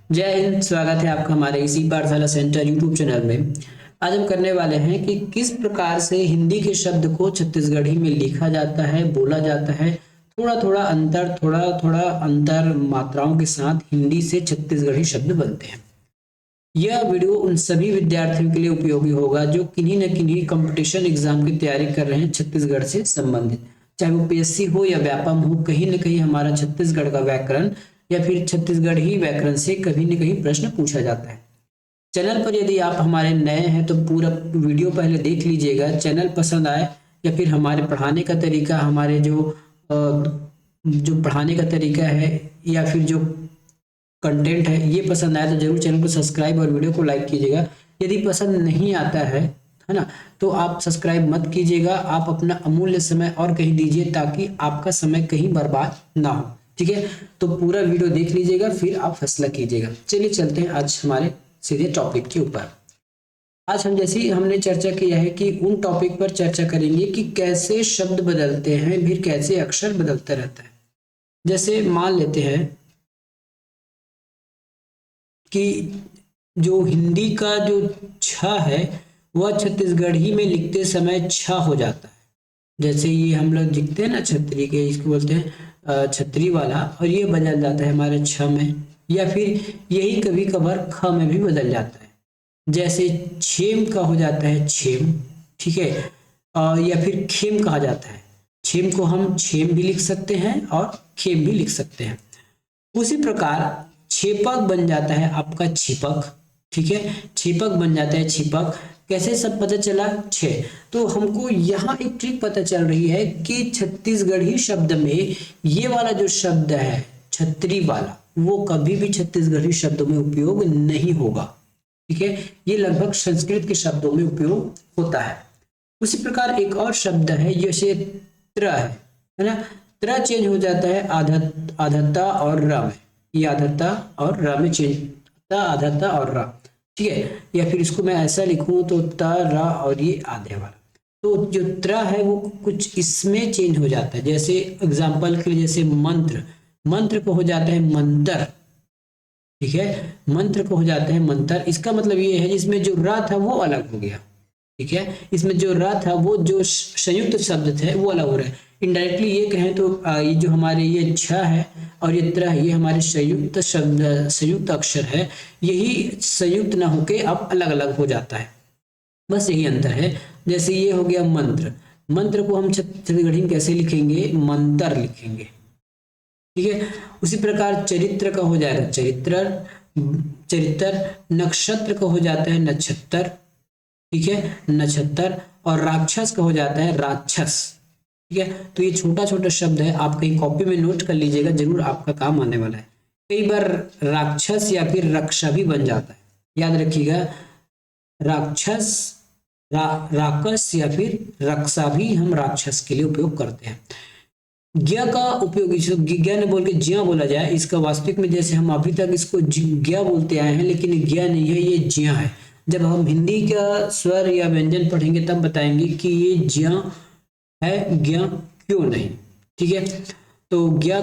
जय हिंद। स्वागत है आपका हमारे इसी पाठशाला सेंटर यूट्यूब चैनल में। आज हम करने वाले हैं कि किस प्रकार से हिंदी के शब्द को छत्तीसगढ़ी में लिखा जाता है, बोला जाता है। थोड़ा थोड़ा अंतर मात्राओं के साथ हिंदी से छत्तीसगढ़ी शब्द बनते हैं। यह वीडियो उन सभी विद्यार्थियों के लिए उपयोगी होगा जो किन्हीं न किन्हीं कंपटीशन एग्जाम की तैयारी कर रहे हैं छत्तीसगढ़ से संबंधित, चाहे वो पीएससी हो या व्यापम हो। कहीं न कहीं हमारा छत्तीसगढ़ का व्याकरण या फिर छत्तीसगढ़ी व्याकरण से कहीं न कहीं प्रश्न पूछा जाता है। चैनल पर यदि आप हमारे नए हैं तो पूरा वीडियो पहले देख लीजिएगा। चैनल पसंद आए या फिर हमारे पढ़ाने का तरीका, हमारे जो पढ़ाने का तरीका है या फिर जो कंटेंट है ये पसंद आया तो जरूर चैनल को सब्सक्राइब और वीडियो को लाइक कीजिएगा। यदि पसंद नहीं आता है ना, तो आप सब्सक्राइब मत कीजिएगा। आप अपना अमूल्य समय और कहीं दीजिए ताकि आपका समय कहीं बर्बाद ना हो। ठीक है, तो पूरा वीडियो देख लीजिएगा फिर आप फैसला कीजिएगा। चलिए चलते हैं आज हमारे सीधे टॉपिक के ऊपर। आज हम जैसे ही हमने चर्चा किया है कि उन टॉपिक पर चर्चा करेंगे कि कैसे शब्द बदलते हैं, फिर कैसे अक्षर बदलता रहता है। जैसे मान लेते हैं कि जो हिंदी का जो छ है वह छत्तीसगढ़ी में लिखते समय छ हो जाता है। जैसे ये हम लोग लिखते हैं ना छतरी के, इसको बोलते हैं छतरी वाला, और ये बदल जाता है हमारे छ में, या फिर यही कभी कभार ख में भी बदल जाता है। जैसे छेम का हो जाता है छेम, ठीक है, या फिर खेम कहा जाता है। छेम को हम छेम भी लिख सकते हैं और खेम भी लिख सकते हैं। उसी प्रकार छेपक बन जाता है आपका छिपक, ठीक है, छिपक बन जाता है छिपक। कैसे सब पता चला? छे। तो हमको यहाँ एक ट्रिक पता चल रही है कि छत्तीसगढ़ी शब्द में ये वाला जो शब्द है छतरी वाला, वो कभी भी छत्तीसगढ़ी शब्दों में उपयोग नहीं होगा। ठीक है, ये लगभग संस्कृत के शब्दों में उपयोग होता है। उसी प्रकार एक और शब्द है जैसे त्र है ना, त्र चेंज हो जाता है आधता और र में। ये आधता और र में चेंज, आधता और र, ठीक है। या फिर इसको मैं ऐसा लिखूं तो त र और ये आधे वाला, तो जो त्र है वो कुछ इसमें चेंज हो जाता है। जैसे एग्जाम्पल के लिए जैसे मंत्र, मंत्र को हो जाता है मंत्र, ठीक है, मंत्र को हो जाता है मंत्र। इसका मतलब ये है जिसमें जो र था वो अलग हो गया, ठीक है, इसमें जो र था वो जो संयुक्त शब्द थे वो अलग हो रहा है। इनडायरेक्टली ये कहें तो ये जो हमारे ये छ है और ये त्र है, ये हमारे संयुक्त शब्द, संयुक्त अक्षर है। यही संयुक्त ना होके अब अलग अलग हो जाता है, बस यही अंतर है। जैसे ये हो गया मंत्र, मंत्र को हम छत्तीसगढ़ी में कैसे लिखेंगे? मंत्र लिखेंगे, ठीक है। उसी प्रकार चरित्र का हो जाएगा चरित्र, चरित्र। नक्षत्र का हो जाता है नक्षत्र, ठीक है, नक्षत्र। और राक्षस का हो जाता है राक्षस, ठीक है। तो ये छोटा छोटा शब्द है, आप कहीं कॉपी में नोट कर लीजिएगा, जरूर आपका काम आने वाला है। कई बार राक्षस या फिर रक्षा भी बन जाता है, याद रखिएगा। राक्षस, राक्षस या फिर रक्षा भी हम राक्षस के लिए उपयोग करते हैं। ज्ञ का उपयोग ज्ञ ने बोल के ज्या बोला जाए, इसका वास्तविक में जैसे हम अभी तक इसको ज्ञ बोलते आए हैं, लेकिन ज्ञ नहीं है, ये ज्या है। जब हम हिंदी का स्वर या व्यंजन पढ़ेंगे तब बताएंगे कि ये ज्या है, ज्ञ क्यों नहीं, ठीक है। तो ज्ञ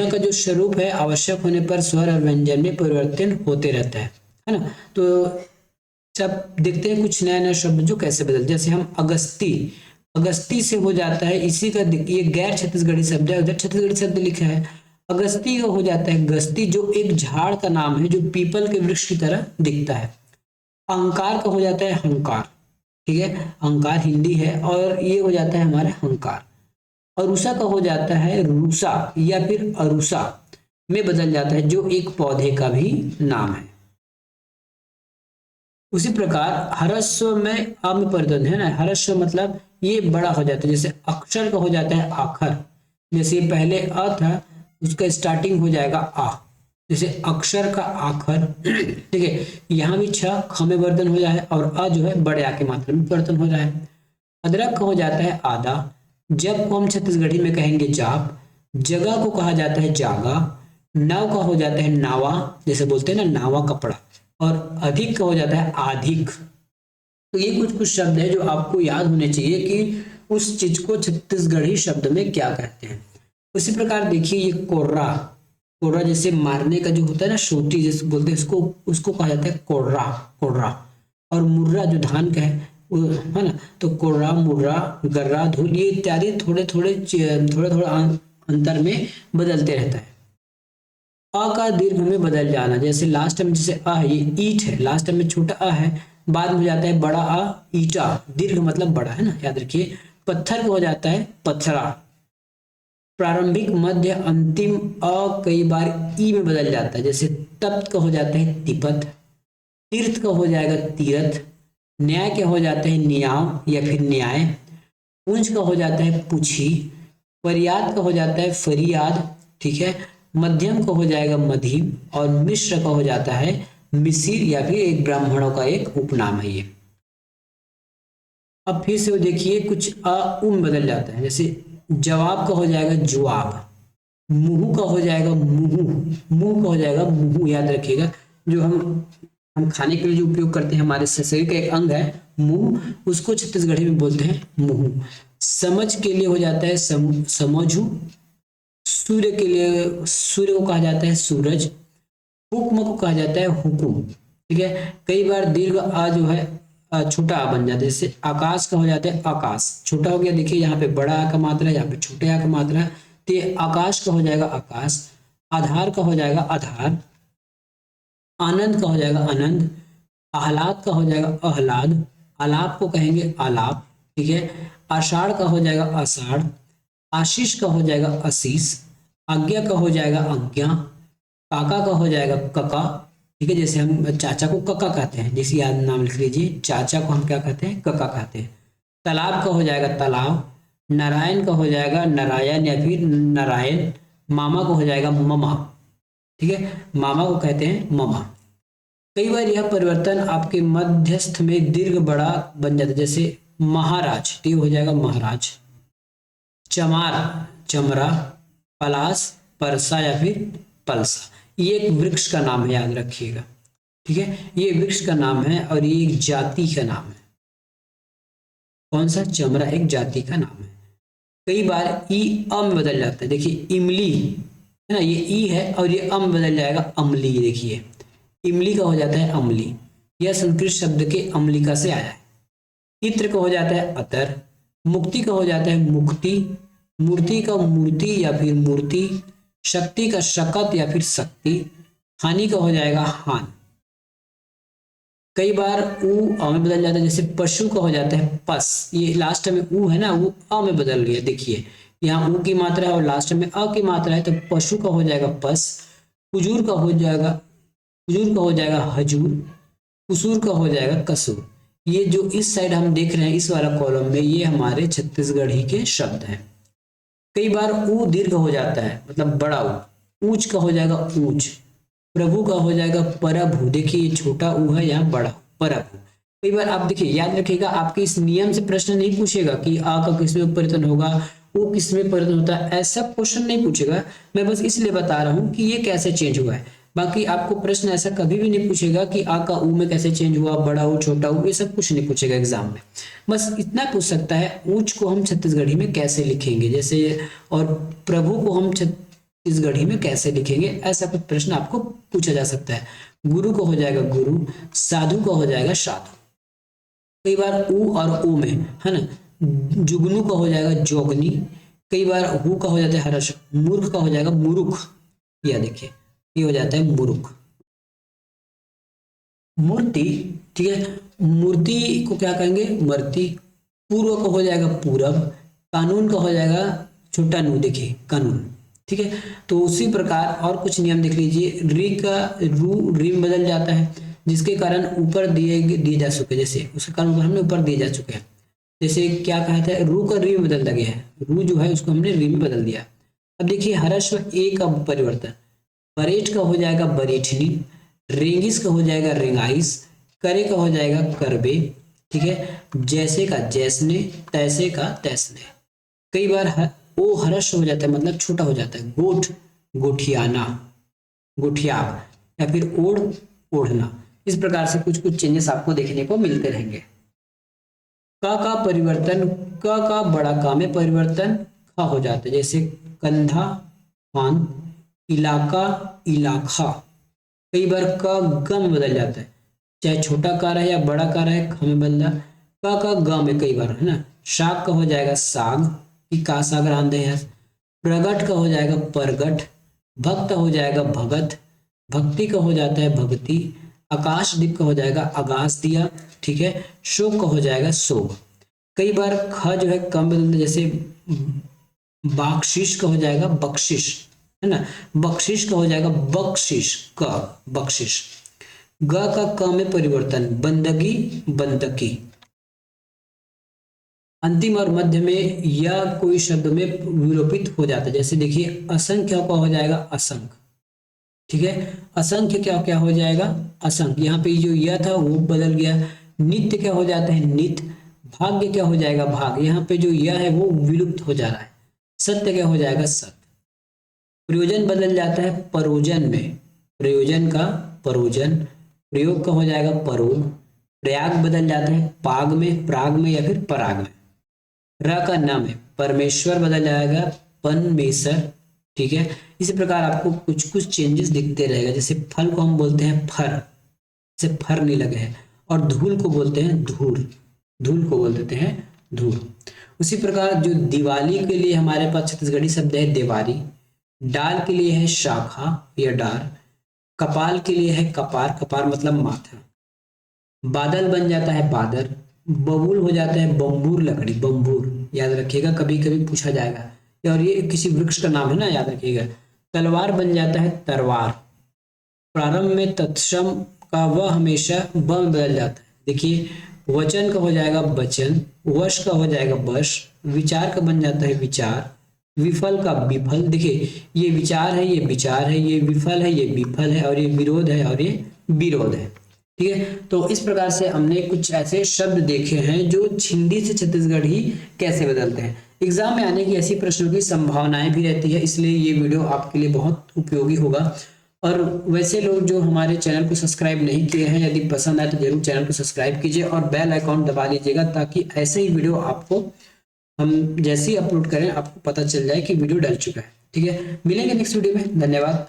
का जो स्वरूप है आवश्यक होने पर स्वर और व्यंजन में परिवर्तन होते रहता है ना। तो जब देखते हैं कुछ नया नया शब्द जो कैसे बदल, जैसे हम अगस्ती, अगस्ती से हो जाता है, इसी का ये गैर छत्तीसगढ़ी शब्द है, उधर छत्तीसगढ़ी शब्द लिखा है। अगस्ती का हो जाता है गस्ती, जो एक झाड़ का नाम है जो पीपल के वृक्ष की तरह दिखता है। अहंकार का हो जाता है हंकार, ठीक है, अहंकार हिंदी है, और ये हो जाता है हमारा हंकार। अरुषा का हो जाता है रूसा या फिर अरुषा में बदल जाता है, जो एक पौधे का भी नाम है। उसी प्रकार हरस्व में अ में परिवर्तन है ना, हरस्व मतलब ये बड़ा हो जाता है। जैसे अक्षर का हो जाता है आखर, जैसे पहले अ था उसका स्टार्टिंग हो जाएगा आ, जैसे अक्षर का आखर, ठीक है। यहाँ भी छ ख में वर्तन हो जाए और अ जो है बड़े आ की मात्रा में परिवर्तन हो जाए। अदरक का हो जाता है आदा, जब को हम छत्तीसगढ़ी में कहेंगे जाप, जगह को कहा जाता है जागा, नाव का हो जाता है नावा, जैसे बोलते हैं ना नावा कपड़ा, और अधिक का हो जाता है आधिक। तो ये कुछ कुछ शब्द है जो आपको याद होने चाहिए कि उस चीज को छत्तीसगढ़ी शब्द में क्या कहते हैं। उसी प्रकार देखिए ये कोर्रा, कोर्रा जैसे मारने का जो होता है ना, शोटी जैसे बोलते हैं उसको, उसको कहा जाता है कोर्रा। कोर्रा। और मुर्रा जो धान का है वो, है ना, तो कोर्रा, मुर्रा, गर्रा, धूल, ये इत्यादि थोड़े थोड़े अंतर में बदलते रहता है। अ का दीर्घ में बदल जाना, जैसे लास्ट में जैसे अ है, ये ईट है, लास्ट में छोटा अ है, बाद में हो जाता है बड़ा अ, ईटा। दीर्घ मतलब बड़ा, है ना, याद रखिए। पत्थर को हो जाता है पत्थरा। प्रारंभिक, मध्य, अंतिम अ कई बार ई में बदल जाता है, जैसे तप्त का हो जाता है तिपत, तीर्थ का हो जाएगा तीरथ, न्याय के हो जाते हैं न्याय या फिर न्याय, पुंज का हो जाता है पुछी, फरियाद का हो जाता है फरियाद, ठीक है, मध्यम का हो जाएगा मध्यम, और मिश्र का हो जाता है मिसिर, या फिर एक ब्राह्मणों का एक उपनाम है ये। अब फिर से वो देखिए कुछ अ उम बदल जाता है, जैसे जवाब का हो जाएगा जुआब, मुंह का हो जाएगा मुंह, मुंह का हो जाएगा मुंह, याद रखिएगा। जो हम खाने के लिए जो उपयोग करते हैं, हमारे शरीर का एक अंग है मुंह, उसको छत्तीसगढ़ी में बोलते हैं मुंह। समझ के लिए हो जाता है समझू, सूर्य के लिए, सूर्य को कहा जाता है सूरज, हुक्म को कहा जाता है हुकुम, ठीक है। कई बार दीर्घ आ जो है छोटा आ बन जाता है, जैसे आकाश का हो जाता है आकाश, छोटा हो गया, देखिए यहाँ पे बड़ा आ का मात्रा है, यहाँ पे छोटे आ का मात्रा है, तो ये आकाश का हो जाएगा आकाश। आधार का हो जाएगा आधार, आनंद का हो जाएगा आनंद, आह्लाद का हो जाएगा आह्लाद, आलाप को कहेंगे आलाप, ठीक है। आषाढ़ का हो जाएगा आषाढ़, आशीष का हो जाएगा आशीष, आज्ञा का हो जाएगा आज्ञा, काका का हो जाएगा कका, ठीक है। जैसे हम चाचा को कका कहते हैं, जैसे याद नाम लिख लीजिए, चाचा को हम क्या कहते हैं, कका कहते हैं। तालाब का हो जाएगा तालाब, नारायण का हो जाएगा नारायण या फिर नारायण, मामा को हो जाएगा ममा, ठीक है, मामा को कहते हैं ममा। कई बार यह परिवर्तन आपके मध्यस्थ में दीर्घ बड़ा बन जाता है, जैसे महाराज, तो ये हो जाएगा महाराज, चमार, चमरा, पलास, परसा या फिर पलसा। ये एक वृक्ष का नाम है, याद रखिएगा, ठीक है, ये वृक्ष का नाम है और ये एक जाति का नाम है। कौन सा? चमरा एक जाति का नाम है। कई बार ई अम बदल जाता है, देखिए इमली है ना, ये ई है और ये अम बदल जाएगा अमली, देखिए इमली का हो जाता है अमली, यह संस्कृत शब्द के अम्लिका से आया है। इत्र का हो जाता है अतर, मुक्ति का हो जाता है मुक्ति, मूर्ति का मूर्ति या फिर मूर्ति, शक्ति का शकत या फिर शक्ति, हानि का हो जाएगा हान। कई बार ऊ अ में बदल जाता है, जैसे पशु का हो जाता है पस, ये लास्ट में ऊ है ना, वो अ में बदल गया, देखिए यहाँ ऊ की मात्रा है और लास्ट में अ की मात्रा है, तो पशु का हो जाएगा पस, कुजूर का हो जाएगा, कुजूर का हो जाएगा हजूर, कुसूर का हो जाएगा कसूर। ये जो इस साइड हम देख रहे हैं इस वाला कॉलम में, ये हमारे छत्तीसगढ़ी के शब्द हैं। कई बार ऊ दीर्घ हो जाता है, मतलब बड़ा ऊ, ऊंच का हो जाएगा ऊंच, प्रभु का हो जाएगा परभु, देखिए ये छोटा ऊ है, यहाँ बड़ा परभु। कई बार आप देखिए, याद रखिएगा, आपके इस नियम से प्रश्न नहीं पूछेगा कि आ का किस में परिवर्तन होगा, वो किस में परिवर्तन होता है, ऐसा क्वेश्चन नहीं पूछेगा। मैं बस इसलिए बता रहा हूँ कि ये कैसे चेंज हुआ है। बाकी आपको प्रश्न ऐसा कभी भी नहीं पूछेगा कि आ का ऊ में कैसे चेंज हुआ, बड़ा ऊ छोटा ऊ, ये सब कुछ नहीं पूछेगा एग्जाम में। बस इतना पूछ सकता है ऊंच को हम छत्तीसगढ़ी में कैसे लिखेंगे, जैसे, और प्रभु को हम छत्तीसगढ़ी में कैसे लिखेंगे, ऐसा कुछ प्रश्न आपको पूछा जा सकता है। गुरु को हो जाएगा गुरु, साधु का हो जाएगा साधु। कई बार ऊ और ओ में, है ना, जुगनू का हो जाएगा जोगनी, कई बार हु का हो जाता है हर्ष, मूर्ख का हो जाएगा मुरुख, या देखिए ये हो जाता है मुरुख। मूर्ति, ठीक है, मूर्ति को क्या कहेंगे, मूर्ति। पूर्व का हो जाएगा पूरब, कानून का हो जाएगा छोटा नू, देखिए कानून, ठीक है। तो उसी प्रकार और कुछ नियम देख लीजिए, री का रू री में बदल जाता है, जिसके कारण ऊपर दिए जा चुके, जैसे उसके कारण ऊपर हमने ऊपर दिए जा चुके हैं। जैसे क्या कहा था, रू का री में बदल गया है, रू जो है उसको हमने री में बदल दिया। अब देखिए हर्ष ए का परिवर्तन, बरेट का हो जाएगा बरेठनी, रेंगिस का हो जाएगा रेंगाइस, करे का हो जाएगा करबे, ठीक है, जैसे का जैसने, तैसे का तैसने। कई बार ओ हर्ष हो जाता है, मतलब छोटा हो जाता है, गोठ गोठियाना, गोठियाब, या फिर ओढ़ ओढ़ना। इस प्रकार से कुछ कुछ चेंजेस आपको देखने को मिलते रहेंगे। का परिवर्तन, क का बड़ा का में परिवर्तन ख हो जाता है, जैसे कंधा खान, इलाका, इलाखा। कई बार क ग में बदल जाता है, चाहे छोटा कार है या बड़ा कार है, ख में बदल रहा, क का ग में कई बार, है ना। शाक का हो जाएगा साग, कि का साग रांधे हैं। प्रगट का हो जाएगा परगट, भक्त हो जाएगा भगत, भक्ति का हो जाता है भक्ति, आकाशदीप का हो जाएगा आकाश दिया, ठीक है। शोक का हो जाएगा शोक। कई बार ख जो है कम बदलते, जैसे बख्शिश का हो जाएगा बख्शिश, है ना। बख्शिश का हो जाएगा बख्शिश, क बख्शिश। ग का क में परिवर्तन, बंदगी बंदकी। अंतिम और मध्य में या कोई शब्द में विलोपित हो जाता है, जैसे देखिए असंख्य का हो जाएगा असंख्य, ठीक है। असंख्य क्या क्या हो जाएगा असंख्य, यहाँ पे जो यह था वो बदल गया। नित्य क्या हो जाता है नित्य, भाग्य क्या हो जाएगा भाग्य, यहाँ पे जो यह है वो विलुप्त हो जा रहा है। सत्य क्या हो जाएगा सत्य। प्रयोजन बदल जाता है परोजन में, प्रयोजन का परोजन। प्रयोग का हो जाएगा परोग। प्रयाग बदल जाता है पाग में, प्राग में या फिर पराग में। र का न में परमेश्वर बदल जाएगा परमेश्वर, ठीक है। इसी प्रकार आपको कुछ कुछ चेंजेस दिखते रहेगा। जैसे फल को हम बोलते हैं फर, जैसे फर नहीं लगे हैं। और धूल को बोलते हैं धूल, धूल को बोल देते हैं धूल। उसी प्रकार जो दिवाली के लिए हमारे पास छत्तीसगढ़ी शब्द है देवारी, डाल के लिए है शाखा या डार, कपाल के लिए है कपार, कपार मतलब माथा। बादल बन जाता है बादर, बबूल हो जाता है बम्बूर लकड़ी, बम्बूर याद रखिएगा, कभी कभी पूछा जाएगा। और ये किसी वृक्ष का नाम है ना, याद रखिएगा। तलवार बन जाता है तरवार। प्रारंभ में तत्सम का वह हमेशा ब में बदल जाता है। देखिए वचन का हो जाएगा वचन, वश का हो जाएगा वश, विचार का बन जाता है विचार, विफल का विफल। देखिए ये विचार है, ये विचार है, ये विफल है, ये विफल है, और ये विरोध है और ये विरोध है, ठीक है। तो इस प्रकार से हमने कुछ ऐसे शब्द देखे हैं जो हिंदी से छत्तीसगढ़ी कैसे बदलते हैं। एग्जाम में आने की ऐसी प्रश्नों की संभावनाएं भी रहती है, इसलिए ये वीडियो आपके लिए बहुत उपयोगी होगा। और वैसे लोग जो हमारे चैनल को सब्सक्राइब नहीं किए हैं, यदि पसंद आए तो जरूर चैनल को सब्सक्राइब कीजिए और बेल आइकॉन दबा लीजिएगा, ताकि ऐसे ही वीडियो आपको हम जैसे ही अपलोड करें आपको पता चल जाए कि वीडियो डल चुका है, ठीक है। मिलेंगे नेक्स्ट वीडियो में, धन्यवाद।